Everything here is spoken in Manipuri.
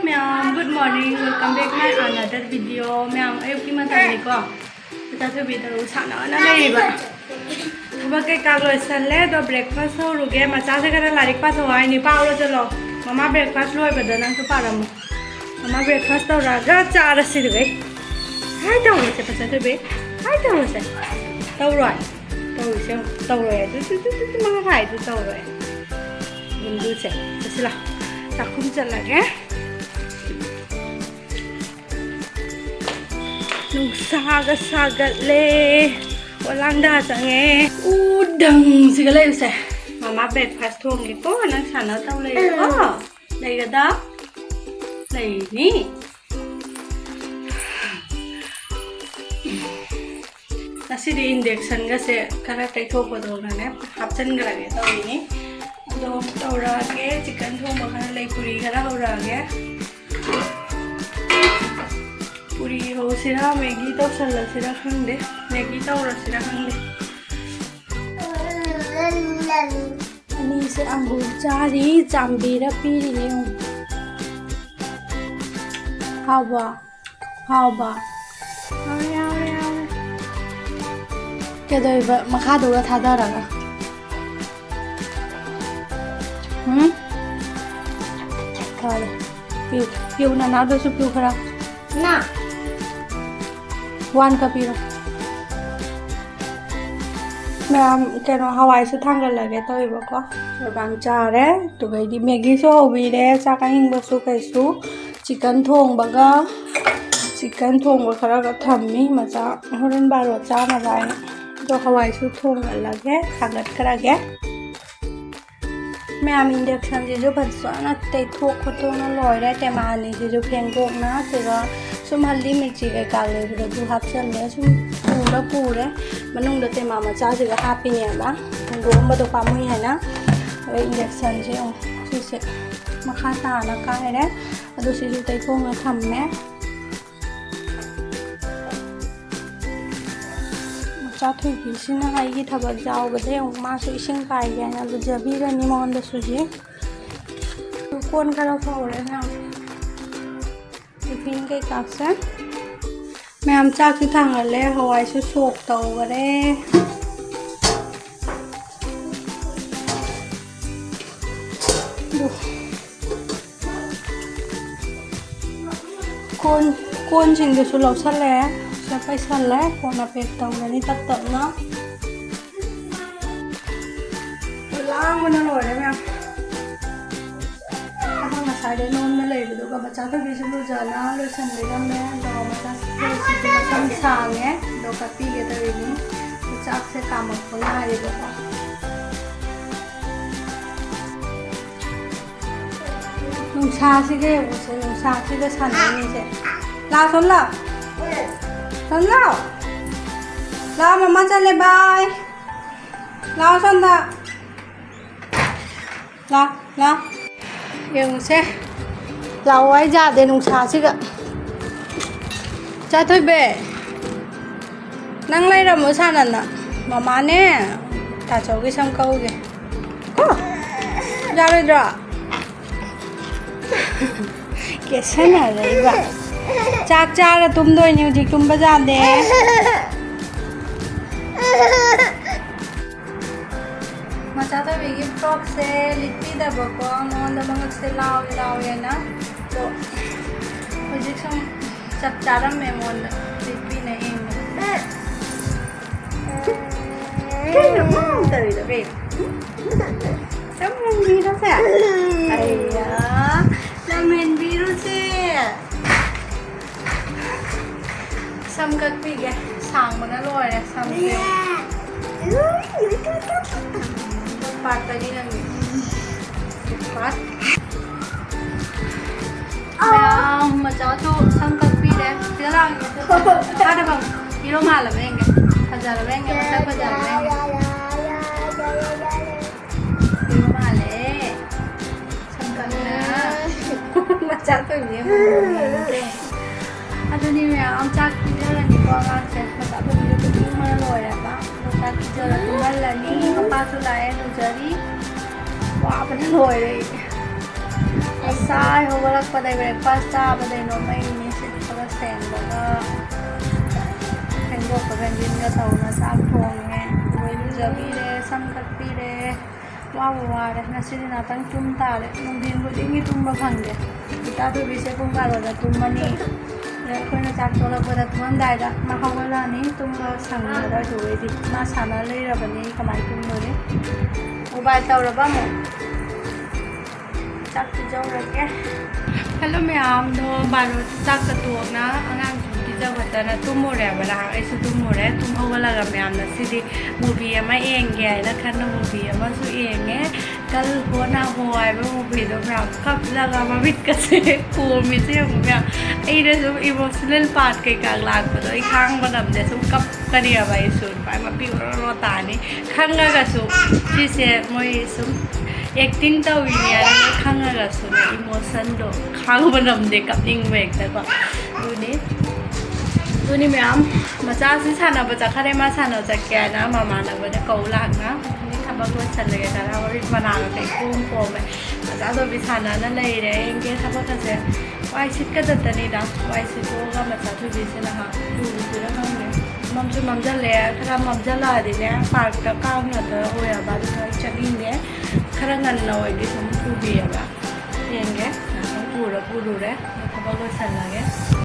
ma'am, good morning. Welcome back my another video. Ma'am, ayok ki matali ko. Kita to video sana na ba. Thaba ke kaglo sanle do breakfast ho ruge macha se kana larik pa so ai ni pa lo chalo. Mama breakfast loi bada nang to param. Mama breakfast to raga cha ra si ruge. Hai to se pa to be. Hai to se. To roi. To se. To roi. Tu mga hai tu to roi. Bundu se. Sila. Takun chला gaya. Nungsaga sagat le. Walang dah sange. Udang segala usah. Mama breakfast thong ko nang sana tau le ko. Đây cái đó. Đây ni. Nasi di induction ga se kara kai thok ko do na ne. Hapchen ga lage tau ni. तो तौरा के चिकन थोंबा खरा ले पूरी खरा होरा के पूरी हो सिरा मैगी तो सल्ला सिरा खंदे मैगी तौरा सिरा खंदे अनि से अंगूर चारी जाम्बीरा पीरी ने हावा हावा आरे के दोइबा मखा दोगा थादारागा Kali, piu na nado su piu kara. Na. Wan ka piu. Ma'am, kano Hawaii su thangal lage to iba ko. Bang cha re, to gai di Maggi so hobi re, cha ka hing ba su kai su, chicken thong baga, chicken thong ba kara ka thammi macha horan baro cha na bai. To Hawaii su thong lage, khagat kara ge. Ma'am induction je jo bhanswa na te thok khoto na loi ra te ma ni je jo pheng gok na te ga sum haldi mirchi kai ka le ro du hap chan le sum pure manung da te ma ma cha je ga happy ne ba go ma do pa mui hai na induction je si se ma kha ta na ka hai re adu si ju te thong na tham me cha thui bi sin na hai gi thaba jaw ga de ma su ising kai ga na lu jabi ra ni mon da su ji tu kon ka ra fo re na tiffin ke ka sa ma'am cha ki thang le hawai su sok tau ga re kon ching de su lo sa leจะไปสั่นแล้วคนมาเป็ดตรงนี้ตัดเติมเนาะล้างมันอร่อยเลยไหมอ่ะถ้ามาใช้ได้นอนไม่เลยไปดูกับบัจจ้าต้องกินชิ้นดูจานนะเลยสั่นเลยกันแม่เรามาจะเลยสิ่งที่มาทำสั่งไงเราคัดปีกันตัวนี้บัจจ้าเสกามันคนง่ายเลยก็นุ่งชาสิเก๋ผมใช้นุ่งชาสิเก๋สั่นนี่ใช่ลาสนละXong nào. Lao mama chale bye. Lao xong ta. Lao. Nhưng xe. Lao ấy ra để nung xả chứ ạ. Cha thôi bể. Năng lấy ra mỗi xa lần ạ. Mama nè. Thả cháu cái xong câu kìa. Ra đây rồi. Kìa xe nào đấy vậy. Chak cha là tum đôi nhiều gì tum bây giờ đấy. Mà cha tôi bị cái frog xe litti đã bỏ qua ngon đã bằng xe lao vậy na. Rồi, bây giờ xong chặt cha ra mẹ mòn litti này em. Cái nó mong tới đó vậy. Sao mình đi đó sao? Ai da, là mình đi rồi chứ. Sam các vị kìa, sáng mà nó lôi này, sam kìa phát tay đi nè phát mà cháu cho sam các vị đấy, thế là phát được không? Đi đâu mà là bên kìa, thật ra là bên kìa, mà chắc bây giờ là bên kìa đi đâu mà lẽ sam các vị mà cháu tôi biết Aduh ni memang cakap dia lah ni orang set mata pun dia tu cuma lawyer apa, mata kita lah tinggal lah ni, apa tu lain tu jadi, wah apa lawyer ni, ꯉꯁꯥꯏ ꯍꯧꯒꯠꯂꯛꯄꯗꯩ ꯕ꯭ꯔꯦꯛꯐꯥꯁ ꯆꯥꯕꯗꯩ ꯅꯣꯡꯃꯩ ꯅꯤꯡꯁꯤꯠꯄꯒ ꯁꯦꯡꯕꯒ ꯐꯦꯡꯗꯣꯛꯄ ꯐꯦꯡꯖꯤꯟꯒ ꯇꯧꯅ ꯆꯥꯛ ꯊꯣꯡꯉꯦ ꯑꯗꯨꯒ ꯏꯔꯨꯖꯕꯤꯔꯦ ꯁꯝ ꯀꯛꯄꯤꯔꯦ ꯋꯥꯕꯨ ꯋꯥꯔꯦ ꯉꯁꯤꯗꯤ ꯉꯥꯛꯇꯪ ꯇꯨꯝ ꯇꯥꯔꯦ ꯅꯨꯡꯊꯤꯟ ꯈꯨꯗꯤꯡꯒꯤ ꯇꯨꯝꯕ ꯐꯪꯗꯦ ꯏꯆꯥꯊꯣꯏꯕꯤꯁꯦ ꯄꯨꯡ ꯕꯥꯔꯣꯗ ꯇꯨꯝꯃꯅꯤ ꯑꯩꯈꯣꯏꯅ ꯆꯥꯛ ꯇꯣꯂꯛꯄꯗ ꯇꯨꯝꯃꯝꯗꯥꯏꯗ ꯃꯥ ꯍꯧꯒꯠꯂꯛꯑꯅꯤ ꯇꯨꯝꯕ ꯁꯪꯉꯔꯣꯏꯗꯣꯏꯗꯤ ꯃꯥ ꯁꯥꯟꯅ ꯂꯩꯔꯕꯅꯤ ꯀꯃꯥꯏꯅ ꯇꯨꯝꯗꯣꯏꯅꯤ ꯃꯣꯕꯥꯏꯜ ꯇꯧꯔꯕ ꯑꯃꯨꯛ ꯆꯥꯛ ꯄꯤꯖꯧꯔꯒꯦ ꯍꯜꯂꯣ ꯃꯌꯥꯝꯗꯣ ꯕꯥꯔꯣ ꯆꯥꯛꯀ ꯇꯣꯛꯅ ꯑꯉꯥꯡꯁꯨ ꯄꯤꯖꯕꯗꯅ ꯇꯨꯝꯃꯨꯔꯦꯕ ꯅꯍꯥꯛ ꯑꯩꯁꯨ ꯇꯨꯝꯃꯨꯔꯦ ꯇꯨꯝ ꯍꯧꯒꯠꯂꯒ ꯃꯌꯥꯝꯅ ꯁꯤꯗꯤ ꯃꯨꯚꯤ ꯑꯃ ꯌꯦꯡꯒꯦ ꯍꯥꯏꯅ ꯈꯟꯅ ꯃꯨꯚꯤ ꯑꯃꯁꯨ ꯌꯦꯡꯉꯦ ꯀꯜ ꯍꯣꯅ ꯍꯣ ꯍꯥꯏꯕ ꯃꯨꯚꯤꯗꯣ ꯃꯌꯥꯝ ꯀꯞꯂꯒ ꯃꯃꯤꯠꯀꯁꯦ ꯄꯣꯝꯃꯤꯁꯦ ꯌꯦꯡꯉꯨ ꯃꯌꯥꯝ ꯑꯩꯅ ꯁꯨꯝ ꯏꯃꯣꯁꯅꯦꯜ ꯄꯥꯔꯠ ꯀꯩꯀꯥ ꯂꯥꯛꯄꯗꯣ ꯑꯩ ꯈꯥꯡꯕ ꯉꯝꯗꯦ ꯁꯨꯝ ꯀꯞꯀꯅꯤꯕ ꯑꯩꯁꯨ ꯑꯗꯨꯃꯥꯏꯅ ꯃꯄꯤ ꯑꯣꯔꯣ ꯇꯥꯅꯤ ꯈꯪꯉꯒꯁꯨ ꯁꯤꯁꯦ ꯃꯣꯏ ꯁꯨꯝ ꯑꯦꯛꯇꯤꯡ ꯇꯧꯋꯤꯅꯦ ꯍꯥꯏꯅ ꯈꯪꯉꯒꯁꯨ ꯏꯃꯣꯁꯟꯗꯣ ꯈꯥꯡꯕ ꯉꯝꯗꯦ ꯀꯞꯅꯤꯡꯕ ꯍꯦꯛꯇꯀꯣ ꯑꯗꯨꯅꯤ ꯃꯌꯥꯝ ꯃꯆꯥꯁꯤ ꯁꯥꯟꯅꯕ ꯆꯠꯈꯔꯦ ꯃꯥ ꯁꯥꯟꯅꯕ ꯆꯠꯀꯦ ꯍꯥꯏꯅ ꯃꯃꯥꯟꯅꯕꯗ ꯀꯧ ꯂꯥꯛꯅ ꯊꯕꯛ ꯂꯣꯏꯁꯜꯂꯒꯦ ꯈꯔ ꯍꯧꯖꯤꯛ ꯃꯅꯥꯒ ꯀꯩ ꯄꯣꯝꯃꯦ ꯃꯆꯥꯗꯣꯕꯤ ꯁꯥꯟꯅꯅ ꯂꯩꯔꯦ ꯌꯦꯡꯒꯦ ꯊꯕꯛꯀꯁꯦ ꯋꯥꯏ ꯁꯤꯠꯀꯗꯇꯅꯤꯗ ꯋꯥꯏ ꯁꯤꯠꯇꯣꯛꯑꯒ ꯃꯆꯥꯊꯣꯏꯕꯤꯁꯤꯅ ꯂꯨꯁꯤꯔ ꯈꯪꯗꯦ ꯃꯝꯁꯨ ꯃꯝꯁꯤꯜꯂꯛꯑꯦ ꯈꯔ ꯃꯝꯁꯤꯜꯂꯛꯑꯗꯤꯅꯦ ꯄꯥꯔꯛꯇ ꯀꯥꯡ ꯉꯥꯛꯇ ꯑꯣꯏꯔꯕ ꯑꯗꯨꯅ ꯑꯩ ꯆꯠꯅꯤꯡꯉꯦ ꯈꯔ ꯉꯟꯅ ꯑꯣꯏꯗꯤ ꯁꯨꯝ ꯄꯨꯕꯤꯑꯕ ꯌꯦꯡꯒꯦ ꯉꯥꯛꯇꯪ ꯄꯨꯔꯨꯔꯦ ꯊꯕꯛ ꯂꯣꯏꯁꯜꯂꯒꯦ